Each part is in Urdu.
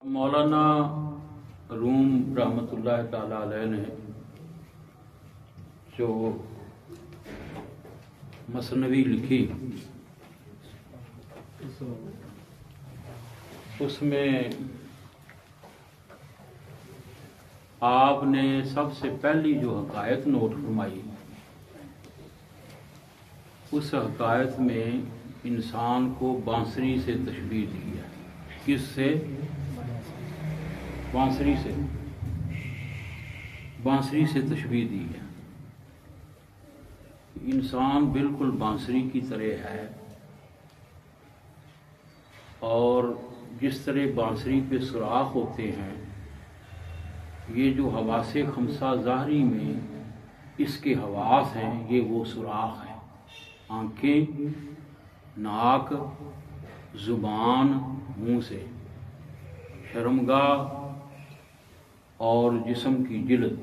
مولانا روم رحمۃ اللہ تعالی علیہ نے جو مثنوی لکھی اس میں آپ نے سب سے پہلی جو حقائق نوٹ فرمائی اس حقائق میں انسان کو بانسری سے تشبیہ دی ہے۔ کس سے؟ بانسری سے تشبیہ دی ہے۔ انسان بالکل بانسری کی طرح ہے، اور جس طرح بانسری پہ سوراخ ہوتے ہیں، یہ جو حواس خمسہ ظاہری میں اس کے حواس ہیں، یہ وہ سوراخ ہیں: آنکھیں، ناک، زبان، منہ سے، شرمگاہ اور جسم کی جلد،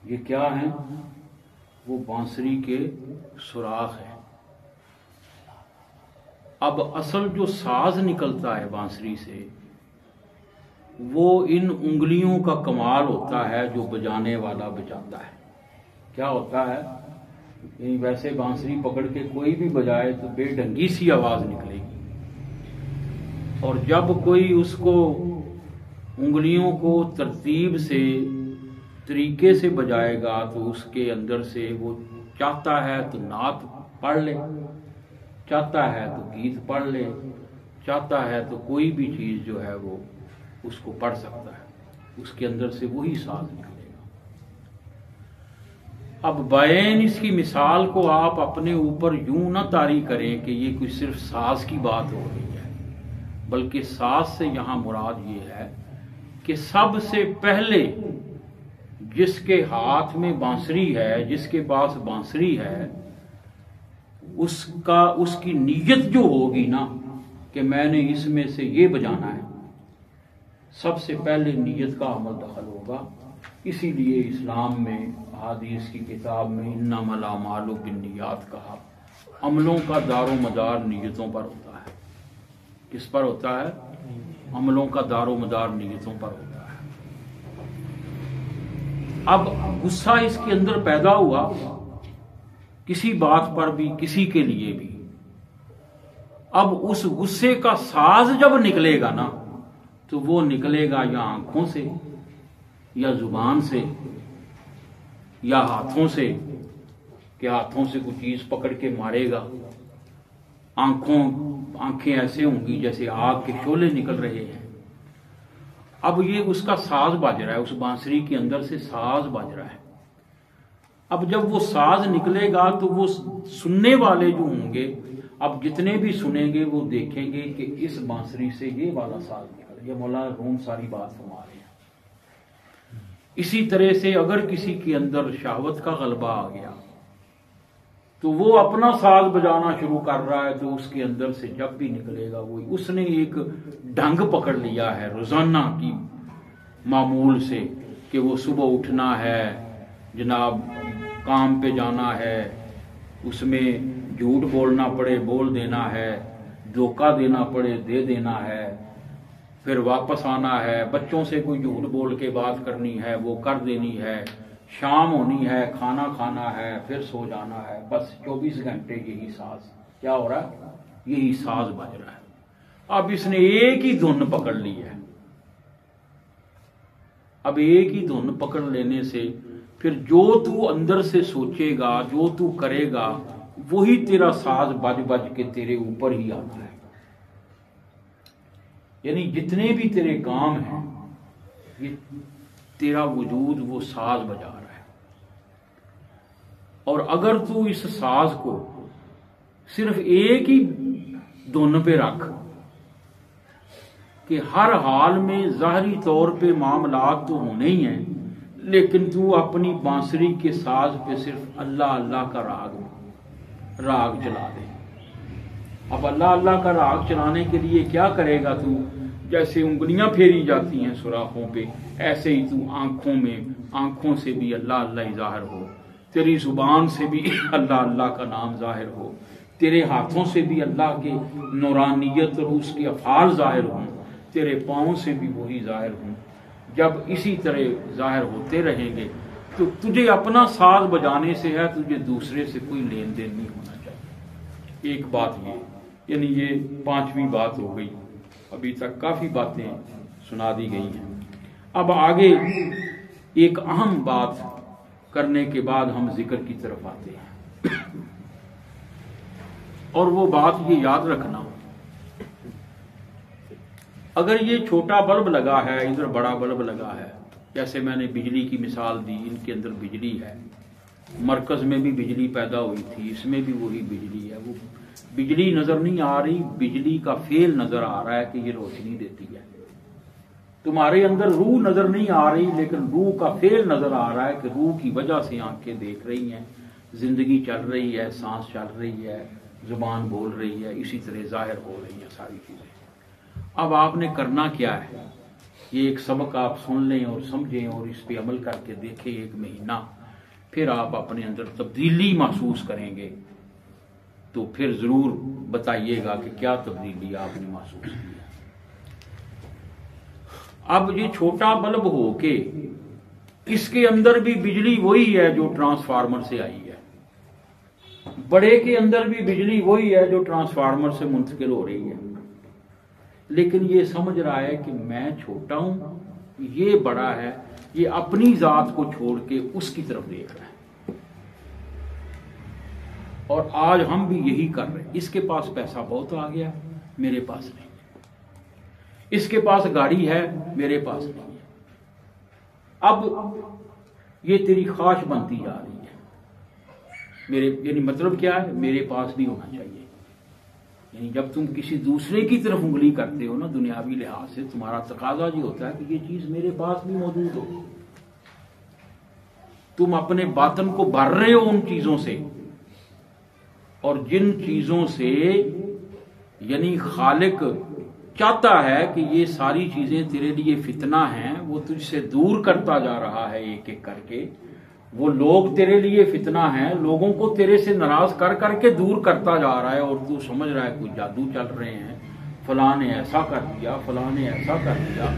یہ کیا ہیں؟ وہ بانسری کے سوراخ ہیں۔ اب اصل جو ساز نکلتا ہے بانسری سے، وہ ان انگلیوں کا کمال ہوتا ہے جو بجانے والا بجاتا ہے۔ کیا ہوتا ہے؟ یعنی ویسے بانسری پکڑ کے کوئی بھی بجائے تو بے ڈھنگی سی آواز نکلے گی، اور جب کوئی اس کو انگلیوں کو ترتیب سے طریقے سے بجائے گا تو اس کے اندر سے وہ چاہتا ہے تو نعت پڑھ لے، چاہتا ہے تو گیت پڑھ لے، چاہتا ہے تو کوئی بھی چیز جو ہے وہ اس کو پڑھ سکتا ہے، اس کے اندر سے وہی ساز نکلے گا۔ اب بین اس کی مثال کو آپ اپنے اوپر یوں نہ طاری کریں کہ یہ کوئی صرف ساز کی بات ہو رہی ہے، بلکہ ساز سے یہاں مراد یہ ہے کہ سب سے پہلے جس کے ہاتھ میں بانسری ہے، جس کے پاس بانسری ہے، اس کی نیت جو ہوگی نا کہ میں نے اس میں سے یہ بجانا ہے، سب سے پہلے نیت کا عمل دخل ہوگا۔ اسی لیے اسلام میں احادیث کی کتاب میں انما الاعمال بالنیات کہا۔ عملوں کا دار و مدار نیتوں پر ہوتا ہے۔ کس پر ہوتا ہے؟ عملوں کا دار و مدار نیتوں پر ہوتا ہے۔ اب غصہ اس کے اندر پیدا ہوا کسی بات پر بھی، کسی کے لیے بھی، اب اس غصے کا ساز جب نکلے گا نا تو وہ نکلے گا یا آنکھوں سے، یا زبان سے، یا ہاتھوں سے، کہ ہاتھوں سے کوئی چیز پکڑ کے مارے گا، آنکھیں ایسے ہوں گی جیسے آگ کے شعلے نکل رہے ہیں۔ اب یہ اس کا ساز بج رہا ہے، اس بانسری کے اندر سے ساز بج رہا ہے۔ اب جب وہ ساز نکلے گا تو وہ سننے والے جو ہوں گے، اب جتنے بھی سنیں گے وہ دیکھیں گے کہ اس بانسری سے یہ والا ساز نکل، یہ مولانا روم ساری بات فرما رہے ہیں۔ اسی طرح سے اگر کسی کے اندر شہوت کا غلبہ آ گیا تو وہ اپنا ساز بجانا شروع کر رہا ہے، تو اس کے اندر سے جب بھی نکلے گا وہ اس نے ایک ڈھنگ پکڑ لیا ہے روزانہ کی معمول سے، کہ وہ صبح اٹھنا ہے، جناب کام پہ جانا ہے، اس میں جھوٹ بولنا پڑے بول دینا ہے، دھوکہ دینا پڑے دے دینا ہے، پھر واپس آنا ہے، بچوں سے کوئی جھوٹ بول کے بات کرنی ہے وہ کر دینی ہے، شام ہونی ہے، کھانا کھانا ہے، پھر سو جانا ہے، بس 24 گھنٹے یہی ساز کیا ہو رہا ہے؟ یہی ساز بج رہا ہے۔ اب اس نے ایک ہی دھن پکڑ لی ہے۔ اب ایک ہی دھن پکڑ لینے سے پھر جو تو اندر سے سوچے گا، جو تو کرے گا، وہی تیرا ساز بج بج کے تیرے اوپر ہی آنا ہے۔ یعنی جتنے بھی تیرے کام ہیں، یہ تیرا وجود وہ ساز بجا رہا ہے۔ اور اگر تو اس ساز کو صرف ایک ہی دھن پہ رکھ کہ ہر حال میں ظاہری طور پہ معاملات تو ہونے ہی ہیں، لیکن تو اپنی بانسری کے ساز پہ صرف اللہ اللہ کا راگ چلا دے۔ اب اللہ اللہ کا راگ چلانے کے لیے کیا کرے گا تو؟ جیسے انگلیاں پھیری جاتی ہیں سوراخوں پہ، ایسے ہی تو آنکھوں سے بھی اللہ اللہ ظاہر ہو، تیری زبان سے بھی اللہ اللہ کا نام ظاہر ہو، تیرے ہاتھوں سے بھی اللہ کے نورانیت اور اس کے افعال ظاہر ہوں، تیرے پاؤں سے بھی وہی ظاہر ہوں. جب اسی طرح ظاہر ہوتے رہیں گے تو تجھے اپنا ساز بجانے سے ہے، تجھے دوسرے سے کوئی لین دین نہیں ہونا چاہیے. ایک بات یہ، یعنی یہ 5ویں بات ہو گئی. ابھی تک کافی باتیں سنا دی گئی ہیں. اب آگے ایک اہم بات کرنے کے بعد ہم ذکر کی طرف آتے ہیں، اور وہ بات یہ یاد رکھنا، اگر یہ چھوٹا بلب لگا ہے، ادھر بڑا بلب لگا ہے، جیسے میں نے بجلی کی مثال دی، ان کے اندر بجلی ہے، مرکز میں بھی بجلی پیدا ہوئی تھی، اس میں بھی وہی بجلی ہے. وہ بجلی نظر نہیں آ رہی، بجلی کا فعل نظر آ رہا ہے کہ یہ روشنی دیتی ہے. تمہارے اندر روح نظر نہیں آ رہی، لیکن روح کا فعل نظر آ رہا ہے کہ روح کی وجہ سے آنکھیں دیکھ رہی ہیں، زندگی چل رہی ہے، سانس چل رہی ہے، زبان بول رہی ہے، اسی طرح ظاہر ہو رہی ہیں ساری چیزیں. اب آپ نے کرنا کیا ہے؟ یہ ایک سبق آپ سن لیں اور سمجھیں اور اس پہ عمل کر کے دیکھیں 1 مہینہ، پھر آپ اپنے اندر تبدیلی محسوس کریں گے تو پھر ضرور بتائیے گا کہ کیا تبدیلی آپ نے محسوس کی ہے. اب یہ چھوٹا بلب ہو کے اس کے اندر بھی بجلی وہی ہے جو ٹرانسفارمر سے آئی ہے، بڑے کے اندر بھی بجلی وہی ہے جو ٹرانسفارمر سے منتقل ہو رہی ہے، لیکن یہ سمجھ رہا ہے کہ میں چھوٹا ہوں، یہ بڑا ہے، یہ اپنی ذات کو چھوڑ کے اس کی طرف دیکھ رہا ہے. اور آج ہم بھی یہی کر رہے ہیں. اس کے پاس پیسہ بہت آ گیا، میرے پاس نہیں. اس کے پاس گاڑی ہے، میرے پاس نہیں ہے. اب یہ تیری خواہش بنتی جا رہی ہے. یعنی مطلب کیا ہے؟ میرے پاس بھی ہونا چاہیے. یعنی جب تم کسی دوسرے کی طرف انگلی کرتے ہو نا، دنیاوی لحاظ سے تمہارا تقاضا یہ ہوتا ہے کہ یہ چیز میرے پاس بھی موجود ہو. تم اپنے باطن کو بھر رہے ہو ان چیزوں سے، اور جن چیزوں سے یعنی خالق چاہتا ہے کہ یہ ساری چیزیں تیرے لیے فتنہ ہیں، وہ تجھ سے دور کرتا جا رہا ہے ایک ایک کر کے. وہ لوگ تیرے لیے فتنہ ہیں، لوگوں کو تیرے سے ناراض کر کر کے دور کرتا جا رہا ہے، اور تو سمجھ رہا ہے کوئی جادو چل رہے ہیں، فلاں نے ایسا کر دیا، فلاں نے ایسا کر دیا.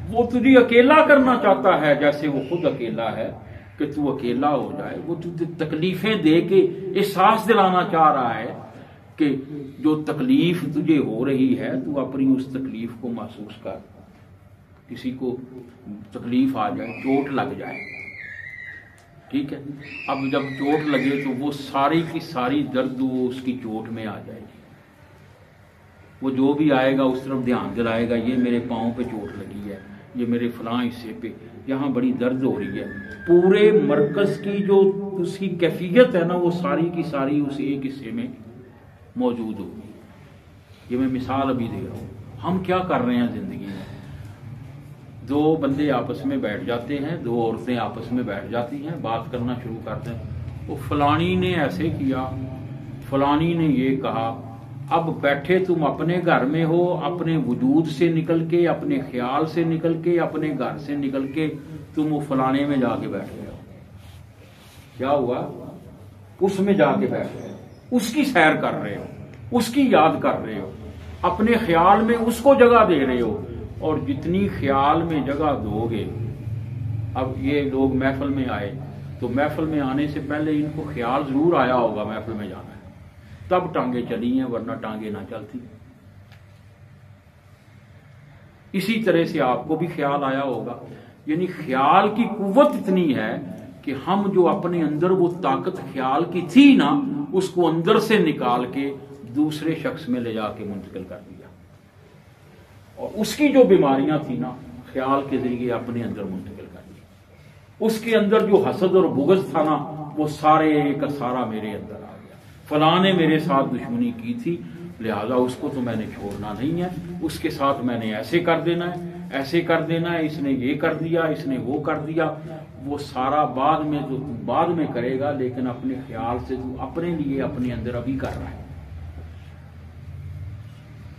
وہ تجھے اکیلا کرنا چاہتا ہے جیسے وہ خود اکیلا ہے، کہ تو اکیلا ہو جائے. وہ تجھے تکلیفیں دے کے احساس دلانا چاہ رہا ہے کہ جو تکلیف تجھے ہو رہی ہے تو اپنی اس تکلیف کو محسوس کر. کسی کو تکلیف آ جائے، چوٹ لگ جائے، ٹھیک ہے، اب جب چوٹ لگے تو وہ ساری کی ساری درد وہ اس کی چوٹ میں آ جائے گی. وہ جو بھی آئے گا اس طرف دھیان دلائے گا، یہ میرے پاؤں پہ چوٹ لگی ہے، یہ میرے فلاں حصے پہ یہاں بڑی درد ہو رہی ہے. پورے مرکز کی جو اس کی کیفیت ہے نا، وہ ساری کی ساری اس ایک حصے میں موجود ہوگی. یہ میں مثال ابھی دے رہا ہوں. ہم کیا کر رہے ہیں زندگی میں؟ 2 بندے آپس میں بیٹھ جاتے ہیں، 2 عورتیں آپس میں بیٹھ جاتی ہیں، بات کرنا شروع کرتے ہیں. وہ فلانی نے ایسے کیا، فلانی نے یہ کہا. اب بیٹھے تم اپنے گھر میں ہو، اپنے وجود سے نکل کے، اپنے خیال سے نکل کے، اپنے گھر سے نکل کے تم وہ فلانے میں جا کے بیٹھ گئے ہو. کیا ہوا؟ اس میں جا کے بیٹھ گئے، اس کی سیر کر رہے ہو، اس کی یاد کر رہے ہو، اپنے خیال میں اس کو جگہ دے رہے ہو. اور جتنی خیال میں جگہ دو گے، اب یہ لوگ محفل میں آئے تو محفل میں آنے سے پہلے ان کو خیال ضرور آیا ہوگا محفل میں جانا ہے، تب ٹانگیں چلی ہیں، ورنہ ٹانگیں نہ چلتی. اسی طرح سے آپ کو بھی خیال آیا ہوگا. یعنی خیال کی قوت اتنی ہے کہ ہم جو اپنے اندر وہ طاقت خیال کی تھی نا، اس کو اندر سے نکال کے دوسرے شخص میں لے جا کے منتقل کر دیا، اور اس کی جو بیماریاں تھیں نا، خیال کے ذریعے اپنے اندر منتقل کر دی. اس کے اندر جو حسد اور بغض تھا نا، وہ سارے کا سارا میرے اندر آ گیا. فلاں نے میرے ساتھ دشمنی کی تھی، لہذا اس کو تو میں نے چھوڑنا نہیں ہے، اس کے ساتھ میں نے ایسے کر دینا ہے، ایسے کر دینا ہے، اس نے یہ کر دیا، اس نے وہ کر دیا. وہ سارا بعد میں کرے گا، لیکن اپنے خیال سے تو اپنے لیے اپنے اندر ابھی کر رہا ہے.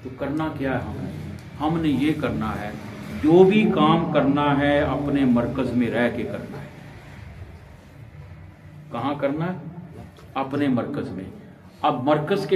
تو کرنا کیا ہے؟ ہم نے یہ کرنا ہے، جو بھی کام کرنا ہے اپنے مرکز میں رہ کے کرنا ہے. کہاں کرنا ہے؟ اپنے مرکز میں. اب مرکز کے